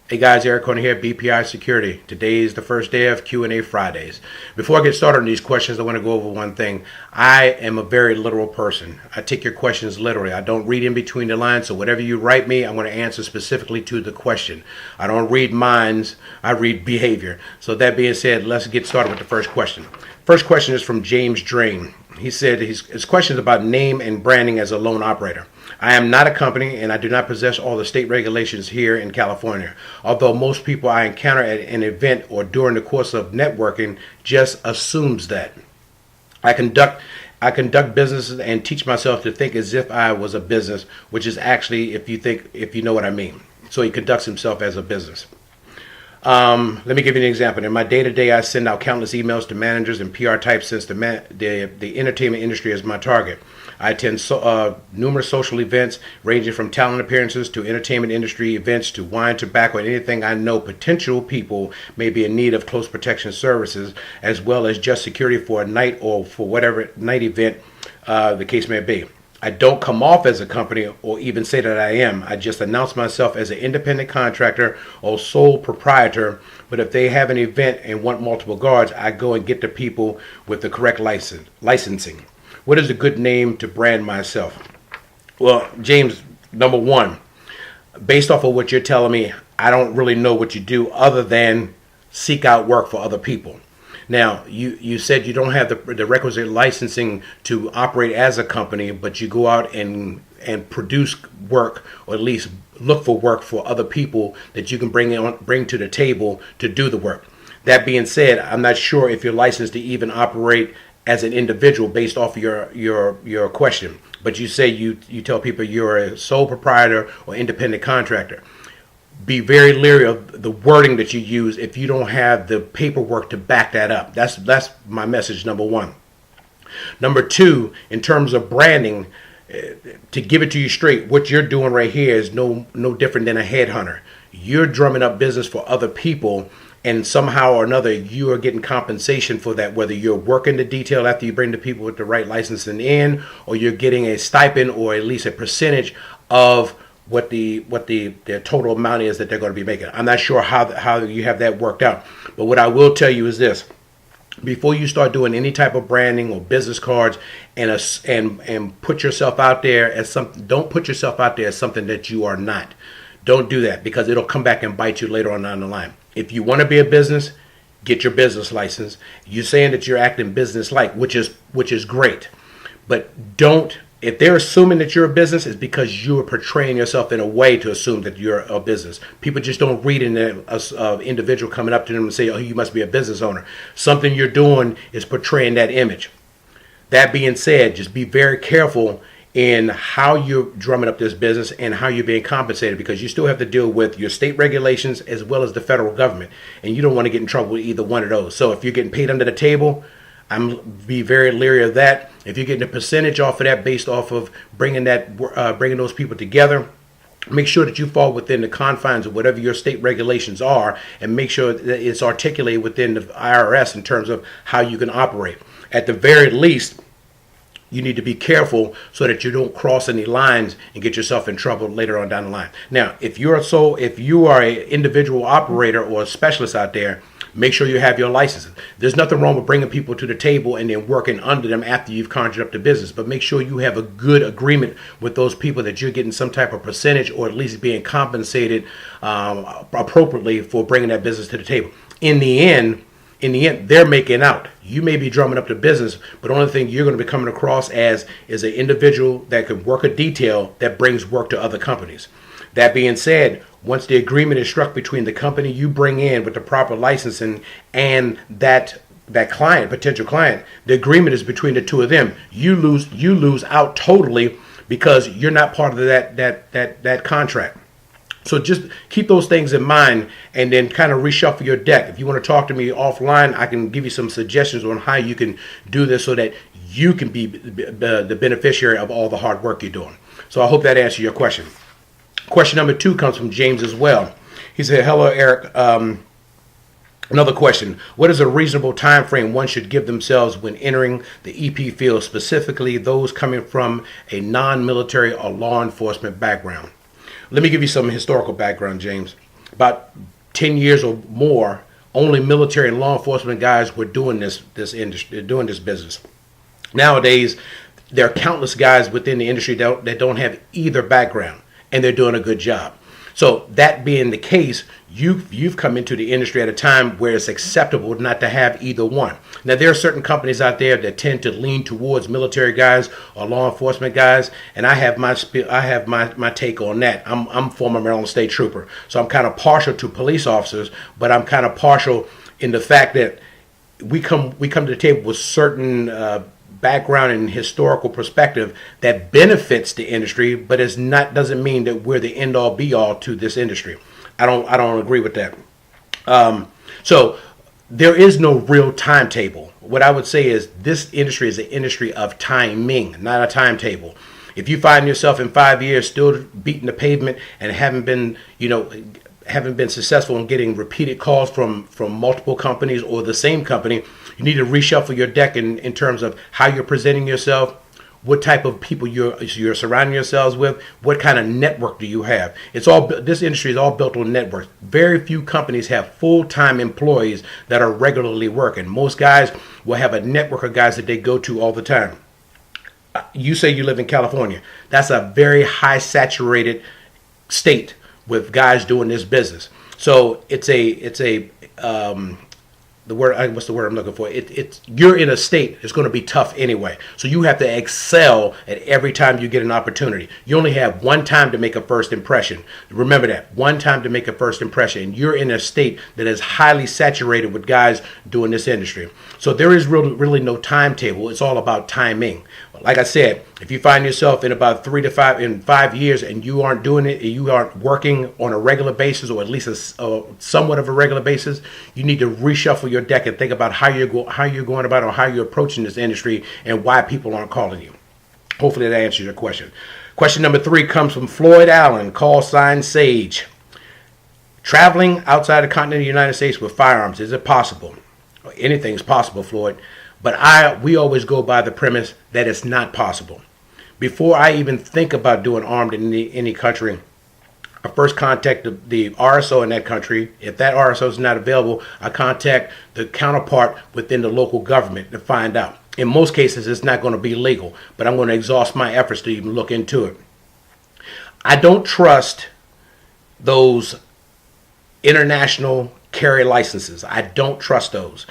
Hey guys, Eric Corner here, BPI Security. Today is the first day of Q&A Fridays. Before I get started on these questions, I want to go over one thing. I am a very literal person. I take your questions literally. I don't read in between the lines, so whatever you write me, I'm going to answer specifically to the question. I don't read minds, I read behavior. So that being said, let's get started with the first question. First question is from James Drain. He said his question is about name and branding as a loan operator. I am not a company and I do not possess all the state regulations here in California. Although most people I encounter at an event or during the course of networking just assumes that. I conduct businesses and teach myself to think as if I was a business, which is actually if you know what I mean. So he conducts himself as a business. Let me give you an example. In my day-to-day, I send out countless emails to managers and PR types since the entertainment industry is my target. I attend numerous social events ranging from talent appearances to entertainment industry events to wine, tobacco, and anything I know potential people may be in need of close protection services, as well as just security for a night or for whatever night event the case may be. I don't come off as a company or even say that I am. I just announce myself as an independent contractor or sole proprietor. But if they have an event and want multiple guards, I go and get the people with the correct licensing. What is a good name to brand myself? Well, James, number one, based off of what you're telling me, I don't really know what you do other than seek out work for other people. Now, you said you don't have the requisite licensing to operate as a company, but you go out and produce work, or at least look for work for other people that you can bring to the table to do the work. That being said, I'm not sure if you're licensed to even operate as an individual based off of your question. But you say you tell people you're a sole proprietor or independent contractor. Be very leery of the wording that you use if you don't have the paperwork to back that up. That's my message, number one. Number two, in terms of branding, to give it to you straight, what you're doing right here is no different than a headhunter. You're drumming up business for other people, and somehow or another you are getting compensation for that, whether you're working the detail after you bring the people with the right licensing in, or you're getting a stipend or at least a percentage of what the total amount is that they're going to be making. I'm not sure how you have that worked out, but what I will tell you is this: before you start doing any type of branding or business cards and put yourself out there as something, don't put yourself out there as something that you are not. Don't do that, because it'll come back and bite you later on down the line. If you want to be a business, get your business license. You're saying that you're acting business-like, which is great, but don't. If they're assuming that you're a business, it's because you're portraying yourself in a way to assume that you're a business. People just don't read in an individual coming up to them and say, oh, you must be a business owner. Something you're doing is portraying that image. That being said, just be very careful in how you're drumming up this business and how you're being compensated, because you still have to deal with your state regulations as well as the federal government, and you don't want to get in trouble with either one of those. So if you're getting paid under the table, be very leery of that. If you're getting a percentage off of that based off of bringing those people together, make sure that you fall within the confines of whatever your state regulations are, and make sure that it's articulated within the IRS in terms of how you can operate. At the very least, you need to be careful so that you don't cross any lines and get yourself in trouble later on down the line. Now, if you are an individual operator or a specialist out there, make sure you have your licenses. There's nothing wrong with bringing people to the table and then working under them after you've conjured up the business. But make sure you have a good agreement with those people that you're getting some type of percentage, or at least being compensated appropriately for bringing that business to the table. In the end, they're making out. You may be drumming up the business, but the only thing you're going to be coming across as is an individual that can work a detail that brings work to other companies. That being said, once the agreement is struck between the company you bring in with the proper licensing and that client, potential client, the agreement is between the two of them. You lose out totally because you're not part of that contract. So just keep those things in mind, and then kind of reshuffle your deck. If you want to talk to me offline, I can give you some suggestions on how you can do this so that you can be the beneficiary of all the hard work you're doing. So I hope that answers your question. Question number 2 comes from James as well. He said, hello, Eric. Another question. What is a reasonable time frame one should give themselves when entering the EP field, specifically those coming from a non-military or law enforcement background? Let me give you some historical background, James. about 10 years or more, only military and law enforcement guys were doing this industry, doing this business. Nowadays, there are countless guys within the industry that don't have either background, and they're doing a good job. So that being the case, you've come into the industry at a time where it's acceptable not to have either one. Now, there are certain companies out there that tend to lean towards military guys or law enforcement guys, and I have my take on that. I'm former Maryland State Trooper, so I'm kind of partial to police officers, but I'm kind of partial in the fact that we come to the table with certain background and historical perspective that benefits the industry, but doesn't mean that we're the end all be all to this industry. I don't agree with that. So there is no real timetable. What I would say is this industry is an industry of timing, not a timetable. If you find yourself in 5 years still beating the pavement and haven't been successful in getting repeated calls from multiple companies or the same company, you need to reshuffle your deck in terms of how you're presenting yourself, what type of people you're surrounding yourselves with, what kind of network do you have. This industry is all built on networks. Very few companies have full-time employees that are regularly working. Most guys will have a network of guys that they go to all the time. You say you live in California. That's a very high saturated state with guys doing this business. So what's the word I'm looking for? You're in a state that's going to be tough anyway. So you have to excel at every time you get an opportunity. You only have one time to make a first impression. Remember that. One time to make a first impression. And you're in a state that is highly saturated with guys doing this industry. So there is really no timetable. It's all about timing. Like I said, if you find yourself in about 5 years and you aren't doing it, you aren't working on a regular basis, or at least somewhat of a regular basis, you need to reshuffle your deck and think about how you're going about or how you're approaching this industry and why people aren't calling you. Hopefully that answers your question. Question number 3 comes from Floyd Allen, call sign Sage. Traveling outside the continental United States with firearms, is it possible? Anything's possible, Floyd. But we always go by the premise that it's not possible. Before I even think about doing armed in any country, I first contact the RSO in that country. If that RSO is not available, I contact the counterpart within the local government to find out. In most cases, it's not going to be legal, but I'm going to exhaust my efforts to even look into it. I don't trust those international carry licenses. I don't trust those.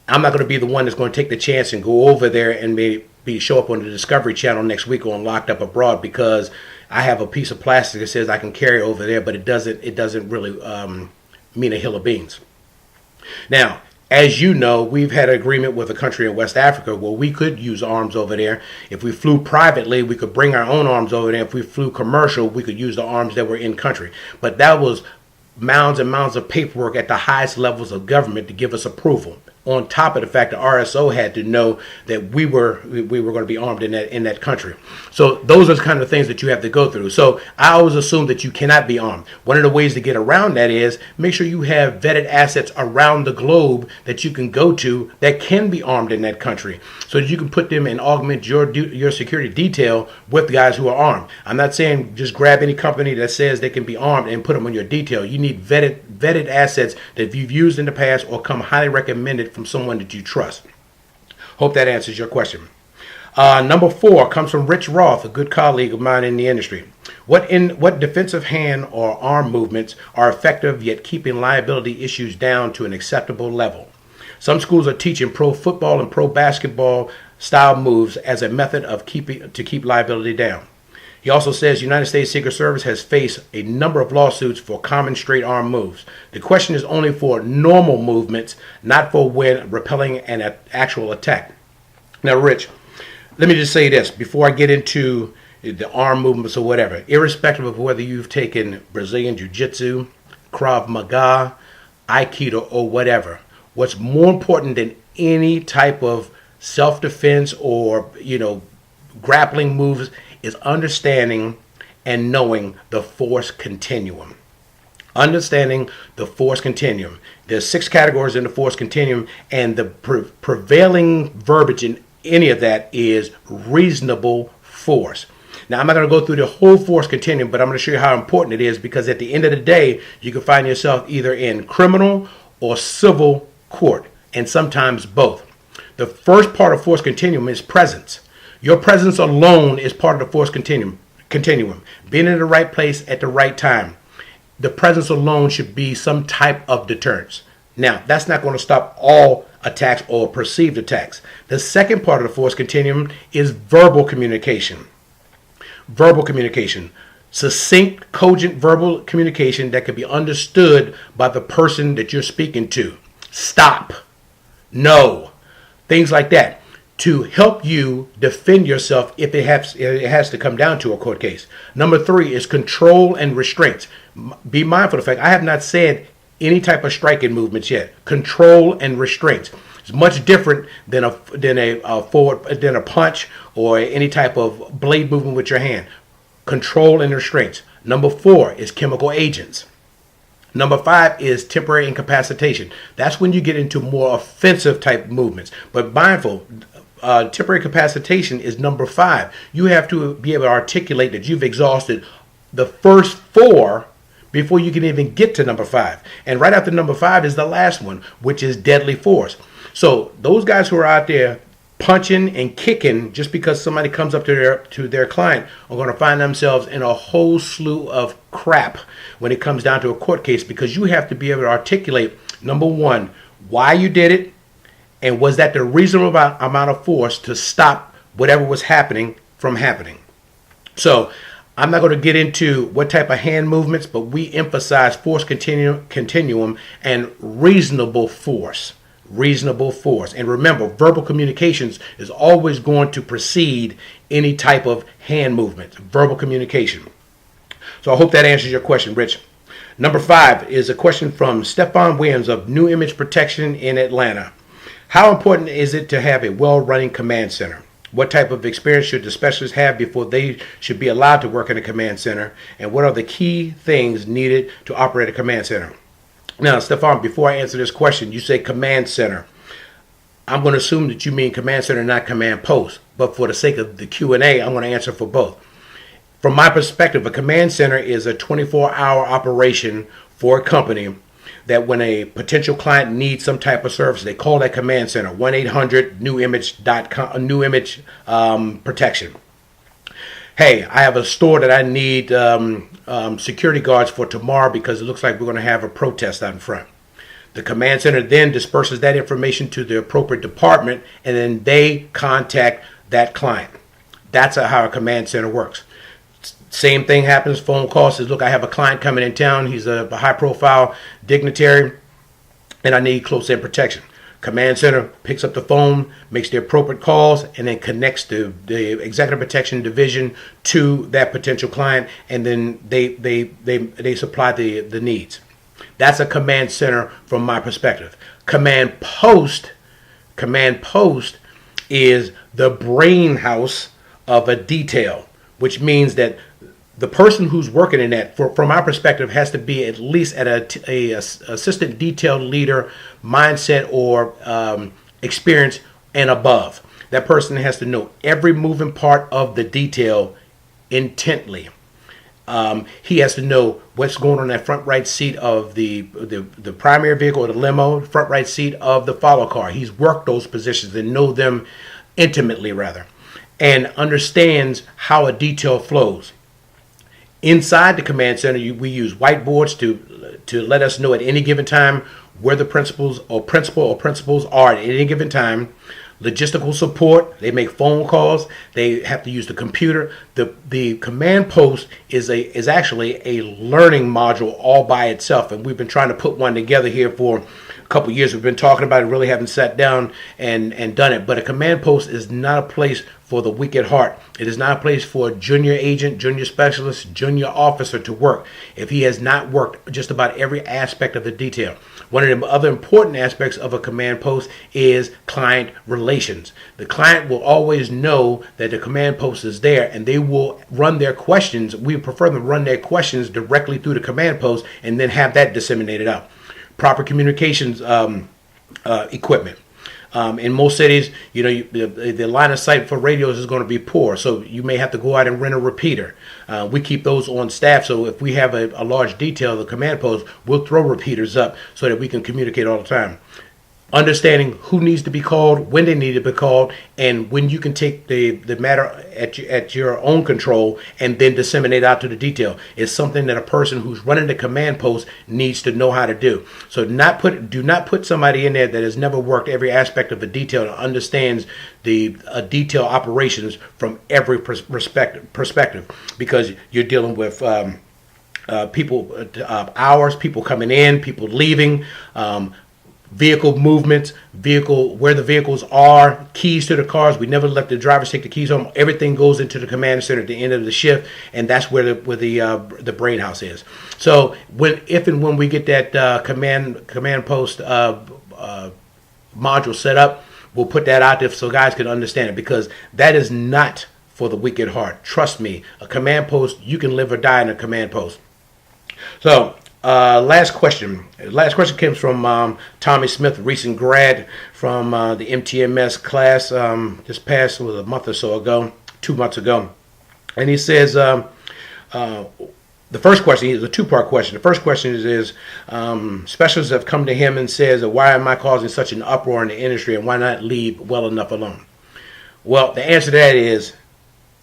I'm not going to be the one that's going to take the chance and go over there and maybe show up on the Discovery Channel next week on Locked Up Abroad because I have a piece of plastic that says I can carry over there, but it doesn't really mean a hill of beans. Now, as you know, we've had an agreement with a country in West Africa where we could use arms over there. If we flew privately, we could bring our own arms over there. If we flew commercial, we could use the arms that were in country. But that was mounds and mounds of paperwork at the highest levels of government to give us approval. On top of the fact that RSO had to know that we were going to be armed in that country. So those are the kind of things that you have to go through. So I always assume that you cannot be armed. One of the ways to get around that is make sure you have vetted assets around the globe that you can go to that can be armed in that country, so that you can put them and augment your security detail with guys who are armed. I'm not saying just grab any company that says they can be armed and put them on your detail. You need vetted assets that you've used in the past or come highly recommended from someone that you trust. Hope that answers your question. Number 4 comes from Rich Roth, a good colleague of mine in the industry. What defensive hand or arm movements are effective yet keeping liability issues down to an acceptable level? Some schools are teaching pro football and pro basketball style moves as a method of keep liability down. He also says United States Secret Service has faced a number of lawsuits for common straight arm moves. The question is only for normal movements, not for when repelling an actual attack. Now, Rich, let me just say this before I get into the arm movements or whatever. Irrespective of whether you've taken Brazilian Jiu-Jitsu, Krav Maga, Aikido, or whatever, what's more important than any type of self-defense or, grappling moves is understanding and knowing the force continuum. Understanding the force continuum. There's 6 categories in the force continuum, and the prevailing verbiage in any of that is reasonable force. Now, I'm not going to go through the whole force continuum, but I'm going to show you how important it is, because at the end of the day, you can find yourself either in criminal or civil court, and sometimes both. The first part of force continuum is presence. Your presence alone is part of the force continuum. Being in the right place at the right time. The presence alone should be some type of deterrence. Now, that's not going to stop all attacks or perceived attacks. The second part of the force continuum is verbal communication. Verbal communication. Succinct, cogent verbal communication that can be understood by the person that you're speaking to. Stop. No. Things like that, to help you defend yourself if it has to come down to a court case. Number 3 is control and restraints. Be mindful of the fact I have not said any type of striking movements yet. Control and restraints. It's much different than a punch or any type of blade movement with your hand. Control and restraints. Number 4 is chemical agents. Number 5 is temporary incapacitation. That's when you get into more offensive type movements. But mindful, temporary incapacitation is number 5. You have to be able to articulate that you've exhausted the first 4 before you can even get to number 5. And right after number 5 is the last one, which is deadly force. So those guys who are out there punching and kicking just because somebody comes up to their client are going to find themselves in a whole slew of crap when it comes down to a court case, because you have to be able to articulate, number 1, why you did it, and was that the reasonable amount of force to stop whatever was happening from happening. So I'm not going to get into what type of hand movements, but we emphasize force continuum and reasonable force. Reasonable force. And remember, verbal communications is always going to precede any type of hand movement. Verbal communication. So I hope that answers your question, Rich. Number 5 is a question from Stefan Williams of New Image Protection in Atlanta. How important is it to have a well-running command center? What type of experience should the specialists have before they should be allowed to work in a command center? And what are the key things needed to operate a command center? Now, Stefan, before I answer this question, you say command center. I'm going to assume that you mean command center, not command post. But for the sake of the Q&A, I'm going to answer for both. From my perspective, a command center is a 24-hour operation for a company that when a potential client needs some type of service, they call that command center, 1-800-NEWIMAGE.com, New Image Protection. Hey, I have a store that I need security guards for tomorrow because it looks like we're going to have a protest out in front. The command center then disperses that information to the appropriate department, and then they contact that client. That's how a command center works. Same thing happens, phone call says, look, I have a client coming in town. He's a high-profile dignitary, and I need close-in protection. Command center picks up the phone, makes the appropriate calls, and then connects the executive protection division to that potential client, and then they supply the needs. That's a command center from my perspective. Command post is the brain house of a detail, which means that the person who's working in that, from our perspective, has to be at least at a assistant detail leader mindset or experience and above. That person has to know every moving part of the detail intently. He has to know what's going on in that front right seat of the primary vehicle or the limo, front right seat of the follow car. He's worked those positions and know them intimately, rather, and understands how a detail flows. Inside the command center, we use whiteboards to let us know at any given time where the principals are at any given time. Logistical support, they make phone calls, they have to use the computer. The command post is actually a learning module all by itself, and we've been trying to put one together here for a couple of years. We've been talking about it, really haven't sat down and done it. But a command post is not a place for the weak at heart. It is not a place for a junior agent, junior specialist, junior officer to work if he has not worked just about every aspect of the detail. One of the other important aspects of a command post is client relations. The client will always know that the command post is there, and they will run their questions. We prefer them to run their questions directly through the command post and then have that disseminated out. Proper communications equipment. In most cities, the line of sight for radios is going to be poor, so you may have to go out and rent a repeater. We keep those on staff, so if we have a large detail, the command post, we'll throw repeaters up so that we can communicate all the time. Understanding who needs to be called, when they need to be called, and when you can take the matter at your own control and then disseminate out to the detail is something that a person who's running the command post needs to know how to do. So do not put somebody in there that has never worked every aspect of a detail and understands the detail operations from every perspective, because you're dealing with people, hours, people coming in, people leaving, vehicle movements, where the vehicles are, keys to the cars. We never let the drivers take the keys home. Everything goes into the command center at the end of the shift, and that's where the brain house is. So if and when we get that command post module set up, we'll put that out there so guys can understand it, because that is not for the weak at heart. Trust me, a command post, you can live or die in a command post. So last question. Last question comes from Tommy Smith, recent grad from the MTMS class, this past a month or so ago, 2 months ago. And he says, the first question is a two-part question. The first question is specialists have come to him and says, why am I causing such an uproar in the industry, and why not leave well enough alone? Well, the answer to that is,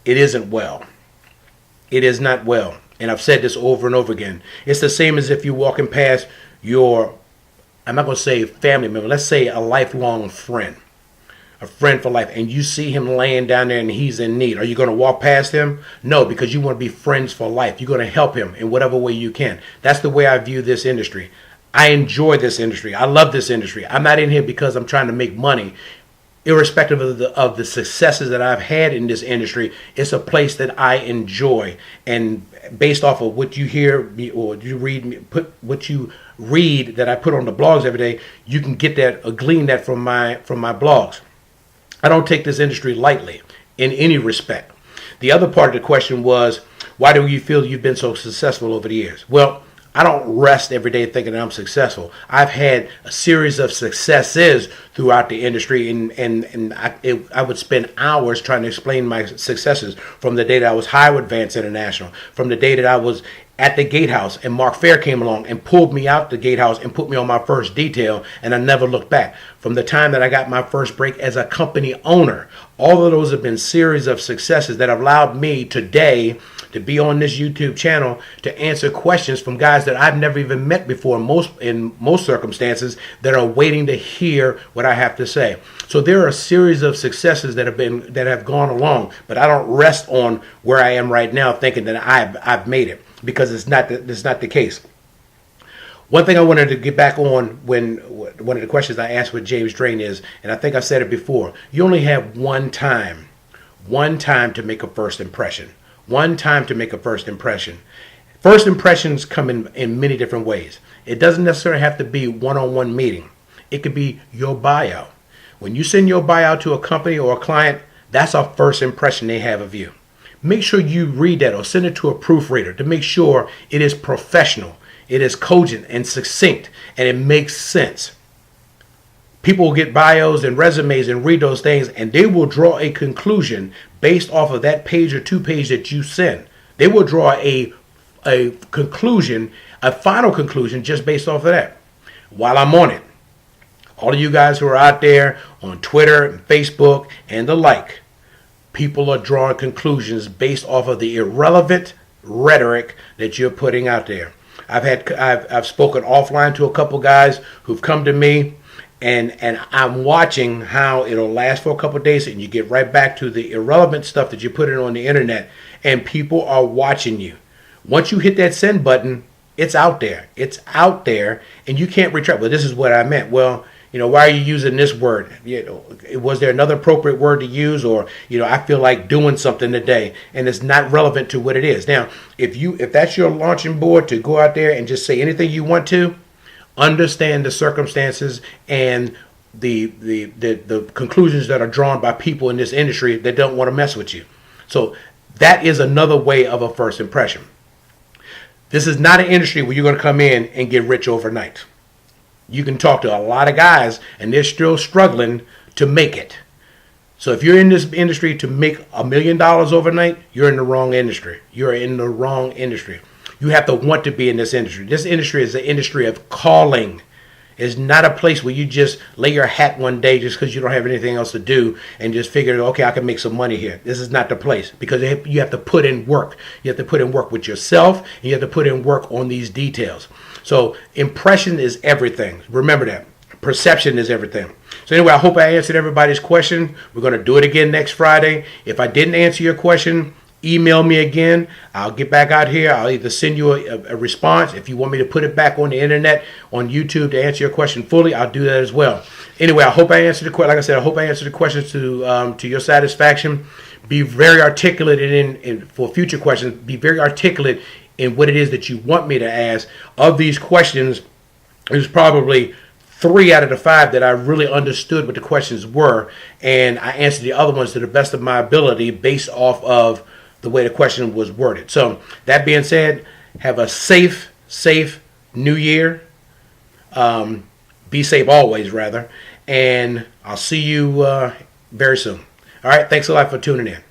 it isn't well. It is not well. And I've said this over and over again. It's the same as if you're walking past your, I'm not going to say family member, let's say a lifelong friend, a friend for life, and you see him laying down there and he's in need. Are you going to walk past him? No, because you want to be friends for life. You're going to help him in whatever way you can. That's the way I view this industry. I enjoy this industry. I love this industry. I'm not in here because I'm trying to make money. Irrespective of the successes that I've had in this industry, it's a place that I enjoy. And based off of what you hear or you read, what you read that I put on the blogs every day, you can get that or glean that from my blogs. I don't take this industry lightly in any respect. The other part of the question was, why do you feel you've been so successful over the years? Well, I don't rest every day thinking that I'm successful. I've had a series of successes throughout the industry, and I would spend hours trying to explain my successes, from the day that I was hired with Vance International, from the day that I was at the gatehouse and Mark Fair came along and pulled me out the gatehouse and put me on my first detail, and I never looked back. From the time that I got my first break as a company owner, all of those have been series of successes that have allowed me today to be on this YouTube channel to answer questions from guys that I've never even met before, in most circumstances, that are waiting to hear what I have to say. So there are a series of successes that have gone along, but I don't rest on where I am right now thinking that I've made it, because it's not the case. One thing I wanted to get back on, when one of the questions I asked with James Drain is, and I think I said it before, you only have one time to make a first impression. One time to make a first impression. First impressions come in many different ways. It doesn't necessarily have to be one-on-one meeting. It could be your bio. When you send your bio to a company or a client, that's a first impression they have of you. Make sure you read that or send it to a proofreader to make sure it is professional, it is cogent and succinct, and it makes sense. People will get bios and resumes and read those things, and they will draw a conclusion based off of that page or 2 page that you send. They will draw a conclusion, a final conclusion, just based off of that. While I'm on it, all of you guys who are out there on Twitter and Facebook and the like, people are drawing conclusions based off of the irrelevant rhetoric that you're putting out there. I've spoken offline to a couple guys who've come to me, and I'm watching how it'll last for a couple of days, and you get right back to the irrelevant stuff that you're putting on the internet, and people are watching you. Once you hit that send button, it's out there. It's out there, and you can't retract. Well, this is what I meant. Well, why are you using this word? Was there another appropriate word to use? Or, I feel like doing something today, and it's not relevant to what it is. Now, if that's your launching board to go out there and just say anything you want to, understand the circumstances and the conclusions that are drawn by people in this industry that don't want to mess with you. So that is another way of a first impression. This is not an industry where you're going to come in and get rich overnight. You can talk to a lot of guys, and they're still struggling to make it. So if you're in this industry to make $1 million overnight, you're in the wrong industry. You're in the wrong industry. You have to want to be in this industry. This industry is an industry of calling. It's not a place where you just lay your hat one day just because you don't have anything else to do and just figure, okay, I can make some money here. This is not the place, because you have to put in work. You have to put in work with yourself, and you have to put in work on these details. So impression is everything. Remember that. Perception is everything. So anyway, I hope I answered everybody's question. We're going to do it again next Friday. If I didn't answer your question, email me again. I'll get back out here. I'll either send you a response. If you want me to put it back on the internet, on YouTube, to answer your question fully, I'll do that as well. Anyway, I hope I answered the question. Like I said, I hope I answered the questions to your satisfaction. Be very articulate in for future questions. Be very articulate in what it is that you want me to ask. Of these questions, there's probably 3 out of the 5 that I really understood what the questions were, and I answered the other ones to the best of my ability based off of the way the question was worded. So that being said, have a safe new year. Be safe always, rather. And I'll see you very soon. All right. Thanks a lot for tuning in.